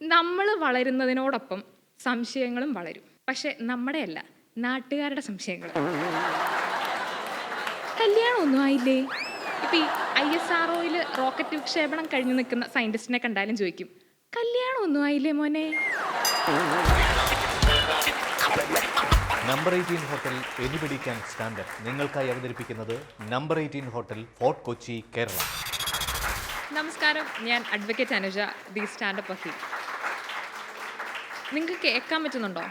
നമ്മൾ വളരുന്നതിനോടൊപ്പം സംശയങ്ങളും വളരും. പക്ഷെ നമ്മുടെയല്ല, നാട്ടുകാരുടെ സംശയങ്ങൾ. കല്യാണം ഒന്നും ആയില്ലേ? ഇപ്പം ഈ ISROയിൽ റോക്കറ്റ് വിക്ഷേപണം കഴിഞ്ഞ് നിൽക്കുന്ന സയൻറ്റിസ്റ്റിനെ കണ്ടാലും ചോദിക്കും, കല്യാണം ഒന്നും ആയില്ലേ മോനെ? Number 18 hotel anybody can stand നിങ്ങൾക്കായി അവതരിപ്പിക്കുന്നത് number 18 hotel fort Kochi, Kerala. നമസ്കാരം, ഞാൻ അഡ്വക്കേറ്റ് അനുജ, ദി സ്റ്റാൻഡപ്പ് വക്കീൽ. നിങ്ങൾക്ക് കേൾക്കാൻ പറ്റുന്നുണ്ടോ?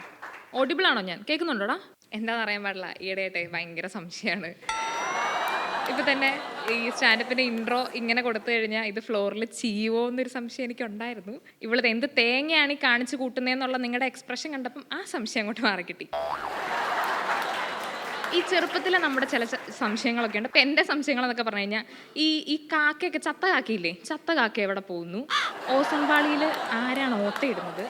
ഓഡിബിൾ ആണോ? ഞാൻ കേൾക്കുന്നുണ്ടോടാ? എന്താണെന്ന് അറിയാൻ പാടില്ല, ഈയിടെയായിട്ടെ ഭയങ്കര സംശയമാണ്. ഇപ്പം തന്നെ ഈ സ്റ്റാൻഡപ്പിൻ്റെ ഇൻട്രോ ഇങ്ങനെ കൊടുത്തു കഴിഞ്ഞാൽ ഇത് ഫ്ലോറിൽ ചെയ്യുമോ എന്നൊരു സംശയം എനിക്കുണ്ടായിരുന്നു. ഇവളത് എന്ത് തേങ്ങയാണ് ഈ കാണിച്ചു കൂട്ടുന്നതെന്നുള്ള നിങ്ങളുടെ എക്സ്പ്രഷൻ കണ്ടപ്പം ആ സംശയം അങ്ങോട്ട് മാറിക്കിട്ടി. ഈ ചെറുപ്പത്തിലെ നമ്മുടെ ചില സംശയങ്ങളൊക്കെ ഉണ്ട്. ഇപ്പം എൻ്റെ സംശയങ്ങളെന്നൊക്കെ പറഞ്ഞു കഴിഞ്ഞാൽ ഈ കാക്കയൊക്കെ, ചത്ത കാക്കയില്ലേ, ചത്ത കാക്ക എവിടെ പോകുന്നു, ഓസോൺ പാളിയിൽ ആരാണ് ഓട്ടയിടുന്നത്,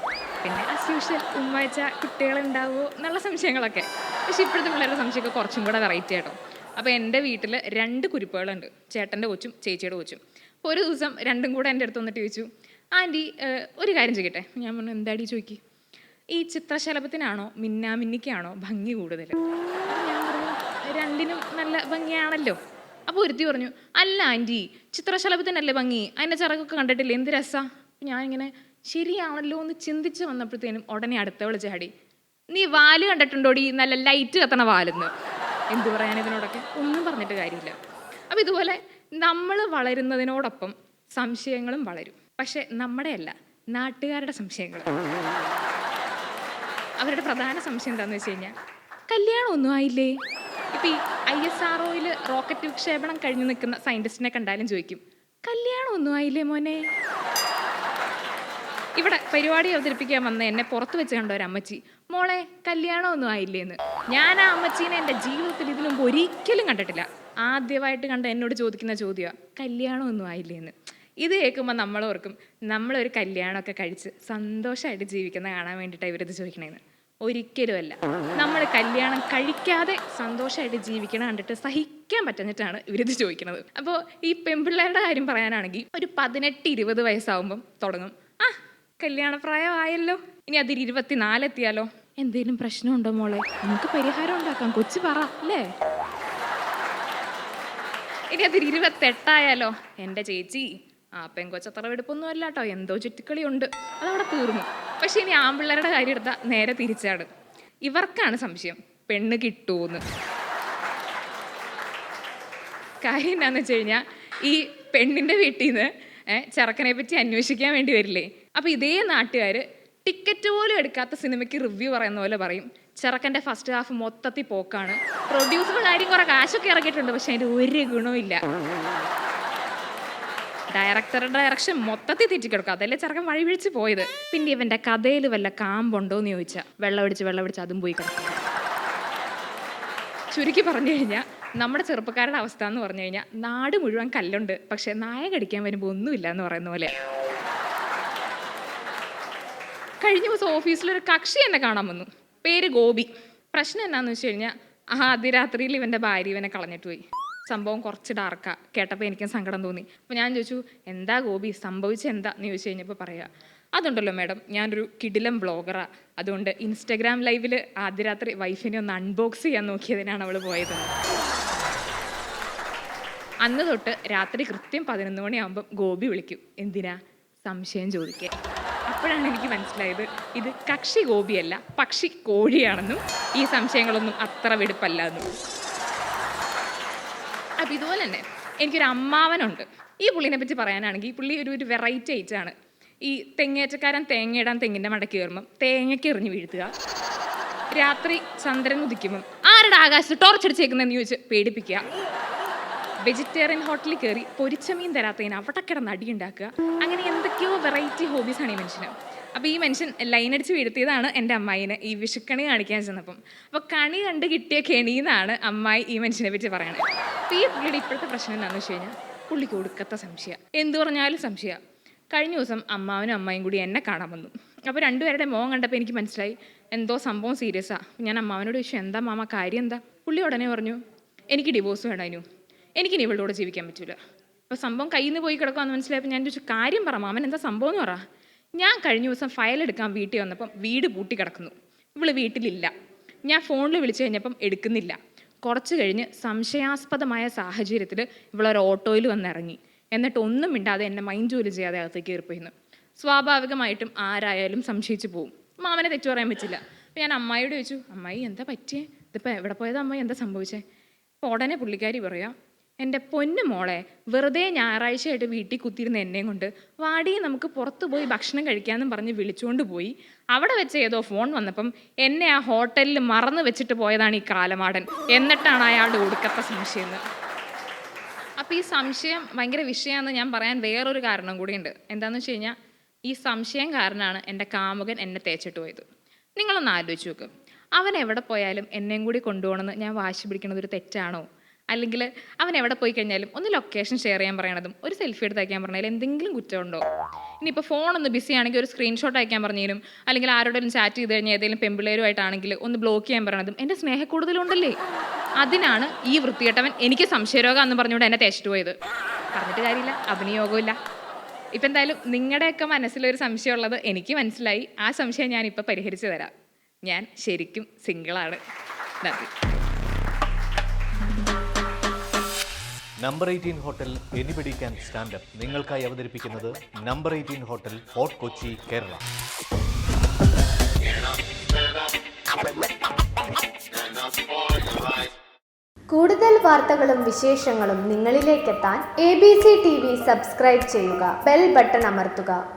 പിന്നെ അസ്യൂഷ്വൽ ഉമ്മ വെച്ച കുട്ടികളുണ്ടാവുമോ എന്നുള്ള സംശയങ്ങളൊക്കെ. പക്ഷെ ഇപ്പോഴത്തെ പിള്ളേരുടെ സംശയമൊക്കെ കുറച്ചും കൂടെ വെറൈറ്റി ആയിട്ടോ. അപ്പോൾ എൻ്റെ വീട്ടിൽ 2 കുരുപ്പുകളുണ്ട്, ചേട്ടൻ്റെ കൊച്ചും ചേച്ചിയുടെ കൊച്ചും. അപ്പോൾ ഒരു ദിവസം രണ്ടും കൂടെ എൻ്റെ അടുത്ത് വന്നിട്ട് ചോദിച്ചു, ആൻറ്റി ഒരു കാര്യം ചോദിക്കട്ടെ? ഞാൻ പറഞ്ഞു, എന്താടി ചോദിക്കി? ഈ ചിത്രശലഭത്തിനാണോ മിന്നാമിന്നിക്കാണോ ഭംഗി കൂടുതൽ? ഞാൻ പറഞ്ഞു, രണ്ടിനും നല്ല ഭംഗിയാണല്ലോ. അപ്പോൾ ഒരുത്തി പറഞ്ഞു, അല്ല ആൻറ്റി, ചിത്രശലഭത്തിനല്ലേ ഭംഗി, അതിൻ്റെ ചിറകൊക്കെ കണ്ടിട്ടില്ലേ, എന്ത് രസാ. ഞാനിങ്ങനെ ശരിയാണല്ലോ എന്ന് ചിന്തിച്ച് വന്നപ്പോഴത്തേനും ഉടനെ അടുത്തവൾ ചാടി, നീ വാല് കണ്ടിട്ടുണ്ടോടി, നല്ല ലൈറ്റ് കത്തണ വാലെന്ന്. എന്തു പറയാൻ ഇതിനോടൊക്കെ? ഒന്നും പറഞ്ഞിട്ട് കാര്യമില്ല. അപ്പോൾ ഇതുപോലെ നമ്മൾ വളരുന്നതിനോടൊപ്പം സംശയങ്ങളും വളരും. പക്ഷെ നമ്മുടെയല്ല, നാട്ടുകാരുടെ സംശയങ്ങൾ. അവരുടെ പ്രധാന സംശയം എന്താണെന്ന് വെച്ച് കഴിഞ്ഞാൽ, കല്യാണം ഒന്നും ആയില്ലേ? ഇപ്പം ഈ ISROയിൽ റോക്കറ്റ് വിക്ഷേപണം കഴിഞ്ഞ് നിൽക്കുന്ന സയൻറ്റിസ്റ്റിനെ കണ്ടാലും ചോദിക്കും, കല്യാണം ഒന്നും ആയില്ലേ മോനെ? ഇവിടെ പരിപാടി അവതരിപ്പിക്കാൻ വന്ന എന്നെ പുറത്ത് വെച്ച് കണ്ട ഒരു അമ്മച്ചി, മോളെ കല്യാണം ഒന്നും ആയില്ലേന്ന്. ഞാൻ ആ അമ്മച്ചീനെ എൻ്റെ ജീവിതത്തിൽ ഇതിനു മുമ്പ് ഒരിക്കലും കണ്ടിട്ടില്ല. ആദ്യമായിട്ട് കണ്ട എന്നോട് ചോദിക്കുന്ന ചോദ്യമാണ്, കല്യാണം ഒന്നും ആയില്ലേന്ന്. ഇത് കേൾക്കുമ്പോൾ നമ്മളോർക്കും, നമ്മളൊരു കല്യാണമൊക്കെ കഴിച്ച് സന്തോഷമായിട്ട് ജീവിക്കുന്ന കാണാൻ വേണ്ടിയിട്ടാണ് ഇവരിത് ചോദിക്കണേന്ന്. ഒരിക്കലുമല്ല. നമ്മൾ കല്യാണം കഴിക്കാതെ സന്തോഷമായിട്ട് ജീവിക്കണം കണ്ടിട്ട് സഹിക്കാൻ പറ്റുന്നിട്ടാണ് ഇവരിത് ചോദിക്കുന്നത്. അപ്പോൾ ഈ പെൺപിള്ളേരുടെ കാര്യം പറയാനാണെങ്കിൽ ഒരു 18-20 വയസ്സാവുമ്പം തുടങ്ങും, കല്യാണപ്രായമായല്ലോ, ഇനി അതിൽ 24 എത്തിയാലോ, എന്തേലും പ്രശ്നമുണ്ടോ മോളെ, നമുക്ക് പരിഹാരം ഉണ്ടാക്കാം, കൊച്ചു പറ അല്ലേ. ഇനി അതിൽ 28 എൻ്റെ ചേച്ചി പെങ്കൊച്ചത്ര വെടുപ്പൊന്നും അല്ല കേട്ടോ, എന്തോ ചുറ്റിക്കളി ഉണ്ട്, അതവിടെ തീർന്നു. പക്ഷെ ഇനി ആൺപിള്ളേരുടെ കാര്യം എടുത്താൽ നേരെ തിരിച്ചാണ്. ഇവർക്കാണ് സംശയം, പെണ്ണ് കിട്ടുമെന്ന്. കാര്യം എന്താണെന്ന് വെച്ച് കഴിഞ്ഞാൽ, ഈ പെണ്ണിൻ്റെ വീട്ടിൽ നിന്ന് ചെറുക്കനെ പറ്റി അന്വേഷിക്കാൻ വേണ്ടി വരില്ലേ, അപ്പോൾ ഇതേ നാട്ടുകാർ ടിക്കറ്റ് പോലും എടുക്കാത്ത സിനിമയ്ക്ക് റിവ്യൂ പറയുന്ന പോലെ പറയും, ചെറുക്കൻ്റെ ഫസ്റ്റ് ഹാഫ് മൊത്തത്തിൽ പോക്കാണ്, പ്രൊഡ്യൂസർ കാര്യം കുറേ കാശൊക്കെ ഇറക്കിയിട്ടുണ്ട്, പക്ഷെ അതിൻ്റെ ഒരു ഗുണമില്ല, ഡയറക്ടറുടെ ഡയറക്ഷൻ മൊത്തത്തിൽ തെറ്റിക്കിടക്കും, അതല്ലേ ചെറുക്കൻ വഴി വിളിച്ച് പോയത്. പിന്നെ ഇവൻ്റെ കഥയിൽ വല്ല കാമ്പുണ്ടോ എന്ന് ചോദിച്ചാൽ വെള്ളമടിച്ച് അതും പോയി കിടക്കും. ചുരുക്കി പറഞ്ഞു കഴിഞ്ഞാൽ നമ്മുടെ ചെറുപ്പക്കാരുടെ അവസ്ഥ എന്ന് പറഞ്ഞു കഴിഞ്ഞാൽ, നാട് മുഴുവൻ കല്ലുണ്ട്, പക്ഷെ നായ കടിക്കാൻ വരുമ്പോൾ ഒന്നുമില്ല എന്ന് പറയുന്ന പോലെ. കഴിഞ്ഞ ദിവസം ഓഫീസിലൊരു കക്ഷി എന്നെ കാണാൻ വന്നു, പേര് ഗോപി. പ്രശ്നം എന്നാന്ന് വെച്ച് കഴിഞ്ഞാൽ, ആദ്യ രാത്രിയിൽ ഇവൻ്റെ ഭാര്യ ഇവനെ കളഞ്ഞിട്ട് പോയി. സംഭവം കുറച്ച് ഡാർക്കാ, കേട്ടപ്പോൾ എനിക്കും സങ്കടം തോന്നി. അപ്പോൾ ഞാൻ ചോദിച്ചു, എന്താ ഗോപി സംഭവിച്ചെന്താ എന്ന് ചോദിച്ചു കഴിഞ്ഞപ്പോൾ പറയാ, അതുണ്ടല്ലോ മാഡം, ഞാനൊരു കിടിലം ബ്ലോഗറാണ്, അതുകൊണ്ട് ഇൻസ്റ്റഗ്രാം ലൈവിൽ ആദ്യ രാത്രി വൈഫിനെ ഒന്ന് അൺബോക്സ് ചെയ്യാൻ നോക്കിയതിനാണ് അവൾ പോയത്. അന്ന് തൊട്ട് രാത്രി കൃത്യം 11 മണിയാകുമ്പം ഗോപി വിളിക്കും, എന്തിനാ? സംശയം ചോദിക്കുക. അപ്പോഴാണ് എനിക്ക് മനസ്സിലായത്, ഇത് കക്ഷി ഗോപിയല്ല, പക്ഷി കോഴിയാണെന്നും ഈ സംശയങ്ങളൊന്നും അത്ര വെടുപ്പല്ല എന്നും. അപ്പം ഇതുപോലെ തന്നെ എനിക്കൊരു അമ്മാവനുണ്ട്. ഈ പുള്ളിനെ പറ്റി പറയാനാണെങ്കിൽ, പുള്ളി ഒരു വെറൈറ്റി ഐറ്റാണ്. ഈ തെങ്ങേറ്റക്കാരൻ തേങ്ങയിടാൻ തെങ്ങിൻ്റെ മടക്കി കയറുമ്പം തേങ്ങയ്ക്ക് എറിഞ്ഞ് വീഴ്ത്തുക, രാത്രി ചന്ദ്രൻ ഉദിക്കുമ്പം ആരുടെ ആകാശത്ത് ടോർച്ചടിച്ചേക്കുന്നതെന്ന് ചോദിച്ച് പേടിപ്പിക്കുക, വെജിറ്റേറിയൻ ഹോട്ടലിൽ കയറി പൊരിച്ച മീൻ തരാത്തതിന് അവിടെ കിടന്ന് അടിയുണ്ടാക്കുക. അങ്ങനെ എന്തൊക്കെയോ വെറൈറ്റി ഹോബീസാണ് ഈ മനുഷ്യന്. അപ്പോൾ ഈ മനുഷ്യൻ ലൈനടിച്ച് വീഴ്ത്തിയതാണ് എൻ്റെ അമ്മായിനെ ഈ വിഷുക്കണി കാണിക്കാൻ ചെന്നപ്പം. അപ്പോൾ കണി കണ്ട് കിട്ടിയ കെണിയെന്നാണ് അമ്മായി ഈ മനുഷ്യനെ പറ്റി പറയണത്. അപ്പോൾ ഈ പുള്ളിയുടെ ഇപ്പോഴത്തെ പ്രശ്നം എന്താണെന്ന് വെച്ച് കഴിഞ്ഞാൽ, പുള്ളിക്ക് ഒടുക്കത്തെ സംശയം, എന്തു പറഞ്ഞാലും സംശയം. കഴിഞ്ഞ ദിവസം അമ്മാവനും അമ്മായും കൂടി എന്നെ കാണാൻ വന്നു. അപ്പോൾ രണ്ടുപേരുടെ മോൻ കണ്ടപ്പോൾ എനിക്ക് മനസ്സിലായി എന്തോ സംഭവം സീരിയസാണ്. ഞാൻ അമ്മാവനോട് ചോദിച്ചു, എന്താ മാമ കാര്യം എന്താ? പുള്ളി ഉടനെ പറഞ്ഞു, എനിക്ക് ഡിവോഴ്സ് വേണമായിരുന്നു, എനിക്കിനി ഇവളുടെ കൂടെ ജീവിക്കാൻ പറ്റില്ല. അപ്പോൾ സംഭവം കയ്യിൽ നിന്ന് പോയി കിടക്കുമെന്ന് മനസ്സിലായപ്പോൾ ഞാൻ ചോദിച്ചു, കാര്യം പറ മാമൻ, എന്താ സംഭവം എന്ന് പറ. ഞാൻ കഴിഞ്ഞ ദിവസം ഫയൽ എടുക്കാൻ വീട്ടിൽ വന്നപ്പം വീട് പൂട്ടി കിടക്കുന്നു. ഇവള് വീട്ടിലില്ല. ഞാൻ ഫോണിൽ വിളിച്ചു കഴിഞ്ഞപ്പം എടുക്കുന്നില്ല. കുറച്ച് കഴിഞ്ഞ് സംശയാസ്പദമായ സാഹചര്യത്തിൽ ഇവളൊരു ഓട്ടോയിൽ വന്നിറങ്ങി. എന്നിട്ട് ഒന്നും മിണ്ടാതെ എന്നെ മൈൻഡ് ജോലി ചെയ്യാതെ അകത്തേക്ക് കയറിപ്പോയിന്ന്. സ്വാഭാവികമായിട്ടും ആരായാലും സംശയിച്ചു പോവും. മാമനെ തെറ്റു പറയാൻ പറ്റില്ല. അപ്പം ഞാൻ അമ്മായിയോട് ചോദിച്ചു, അമ്മായി എന്താ പറ്റിയേ, ഇതിപ്പോൾ എവിടെ പോയത് അമ്മായി, എന്താ സംഭവിച്ചേ? അപ്പോൾ ഉടനെ പുള്ളിക്കാരി പറയാം, എൻ്റെ പൊന്നു മോളെ, വെറുതെ ഞായറാഴ്ചയായിട്ട് വീട്ടിൽ കുത്തിയിരുന്ന എന്നെയും കൊണ്ട് വാടി നമുക്ക് പുറത്ത് പോയി ഭക്ഷണം കഴിക്കാമെന്നും പറഞ്ഞ് വിളിച്ചുകൊണ്ട് പോയി. അവിടെ വെച്ച് ഏതോ ഫോൺ വന്നപ്പം എന്നെ ആ ഹോട്ടലിൽ മറന്നു വെച്ചിട്ട് പോയതാണ് ഈ കാലമാടൻ. എന്നിട്ടാണ് അയാളുടെ ഒടുക്കത്തെ സംശയം എന്ന്. അപ്പോൾ ഈ സംശയം ഭയങ്കര വിഷയമാണെന്ന് ഞാൻ പറയാൻ വേറൊരു കാരണം കൂടിയുണ്ട്. എന്താണെന്ന് വെച്ച് കഴിഞ്ഞാൽ, ഈ സംശയം കാരണമാണ് എൻ്റെ കാമുകൻ എന്നെ തേച്ചിട്ട് പോയത്. നിങ്ങളൊന്ന് ആലോചിച്ച് നോക്ക്, അവൻ എവിടെ പോയാലും എന്നെയും കൂടി കൊണ്ടുപോകണമെന്ന് ഞാൻ വാശി പിടിക്കുന്നത് ഒരു തെറ്റാണോ? അല്ലെങ്കിൽ അവൻ എവിടെ പോയി കഴിഞ്ഞാലും ഒന്ന് ലൊക്കേഷൻ ഷെയർ ചെയ്യാൻ പറയണതും ഒരു സെൽഫി എടുത്ത് അയക്കാൻ പറഞ്ഞാൽ എന്തെങ്കിലും കുറ്റമുണ്ടോ? ഇനിയിപ്പോൾ ഫോണൊന്ന് ബിസി ആണെങ്കിൽ ഒരു സ്ക്രീൻഷോട്ട് അയക്കാൻ പറഞ്ഞാലും, അല്ലെങ്കിൽ ആരോടെങ്കിലും ചാറ്റ് ചെയ്ത് കഴിഞ്ഞാൽ ഏതെങ്കിലും പെമ്പിള്ളേരുമായിട്ടാണെങ്കിൽ ഒന്ന് ബ്ലോക്ക് ചെയ്യാൻ പറയണതും എൻ്റെ സ്നേഹക്കൂടുതലുണ്ടല്ലേ? അതിനാണ് ഈ വൃത്തികെട്ടവൻ എനിക്ക് സംശയരോഗം എന്ന് പറഞ്ഞുകൊണ്ട് എന്നെ തേച്ചിട്ട് പോയത്. പറഞ്ഞിട്ട് കാര്യമില്ല, അഭിനയോഗമില്ല. ഇപ്പം എന്തായാലും നിങ്ങളുടെയൊക്കെ മനസ്സിലൊരു സംശയമുള്ളത് എനിക്ക് മനസ്സിലായി. ആ സംശയം ഞാനിപ്പോൾ പരിഹരിച്ചു തരാം. ഞാൻ ശരിക്കും സിംഗിളാണ്. നന്ദി. Number 18 hotel anybody can stand up നിങ്ങൾക്കായി അവതരിപ്പിക്കുന്നത് number 18 hotel fort Kochi, Kerala. കൂടുതൽ വാർത്തകളും വിശേഷങ്ങളും നിങ്ങളിലേക്കെത്താൻ ABC TV സബ്സ്ക്രൈബ് ചെയ്യുക, ബെൽ ബട്ടൺ അമർത്തുക.